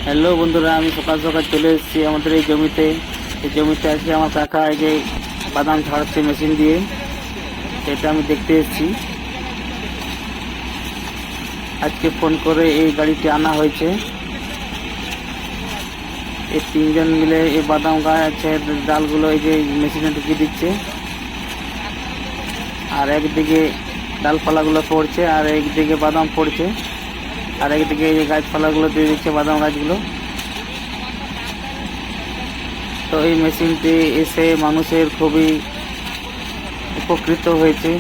Hello বন্ধুরা, আমি সকাল সকাল চলে এসেছি আমাদের এই জমিতে। আজকে আমার কাকা এই যে বাদাম ঝাড়াচ্ছে মেশিন দিয়ে, সেটা আমি দেখতে এসেছি। আজকে ফোন করে এই গাড়িটি আনা হয়েছে। এই তিনজন মিলে এই বাদাম গাছ ডালগুলো এই যে মেশিনে ঢুকিয়ে দিচ্ছে, আর একদিকে ডালপালাগুলো পড়ছে আর একদিকে বাদাম পড়ছে, আর একদিকে এই গাছপালাগুলো দিয়ে দিচ্ছে বাদাম গাছগুলো। তো এই মেশিনটি এসে মানুষের খুবই উপকৃত হয়েছে,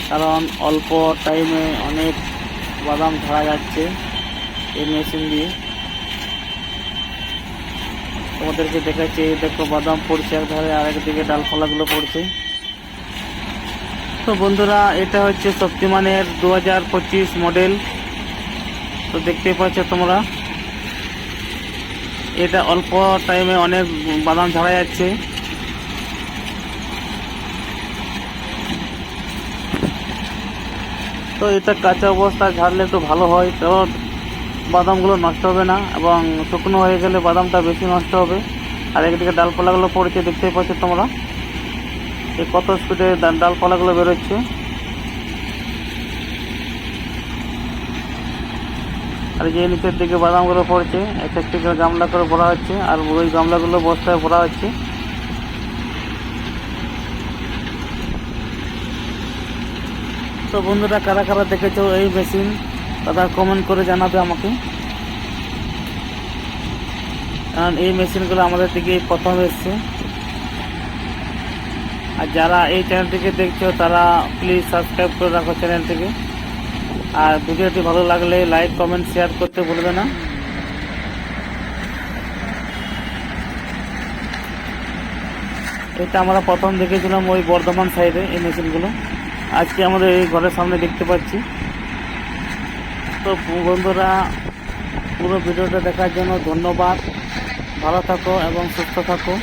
কারণ অল্প টাইমে অনেক বাদাম ঝাড়া যাচ্ছে এই মেশিন দিয়ে। তোমাদেরকে দেখাচ্ছি, দেখো বাদাম পড়ছে এক ধারে আর একদিকে ডালপালাগুলো পড়ছে। তো বন্ধুরা, এটা হচ্ছে শক্তিমানের 2025 মডেল। তো দেখতে পাচ্ছ তোমরা, এটা অল্প টাইমে অনেক বাদাম ঝাড়া যাচ্ছে। তো এটা কাঁচা অবস্থা ঝাড়লে একটু ভালো হয়, কারণ বাদামগুলো নষ্ট হবে না, এবং শুকনো হয়ে গেলে বাদামটা বেশি নষ্ট হবে। আর একদিকে ডালপালাগুলো পড়ছে, দেখতেই পাচ্ছ তোমরা এই কত স্পিডে ডালপালাগুলো বেরোচ্ছে। আর যে নিচের দিকে বাদামগুলো পড়ছে, এক একটি গামলা করে ভরা হচ্ছে, আর ওই গামলাগুলো বস্তায় ভরা হচ্ছে। তো বন্ধুরা, কারা কারা দেখেছো এই মেশিন, তারা কমেন্ট করে জানাবে আমাকে, কারণ এই মেশিনগুলো আমাদের দিকে প্রথম এসছে। আর যারা এই চ্যানেলটিকে দেখছো তারা প্লিজ সাবস্ক্রাইব করে রাখো চ্যানেলটিকে, আর ভিডিওটি ভালো লাগলে লাইক কমেন্ট শেয়ার করতে ভুলবে না। এটা আমরা প্রথম দেখেছিলাম ওই বর্ধমান সাইডে এই মেশিনগুলো, আজকে আমাদের এই ঘরের সামনে দেখতে পাচ্ছি। তো বন্ধুরা, পুরো ভিডিওটা দেখার জন্য ধন্যবাদ। ভালো থাকো এবং সুস্থ থাকো।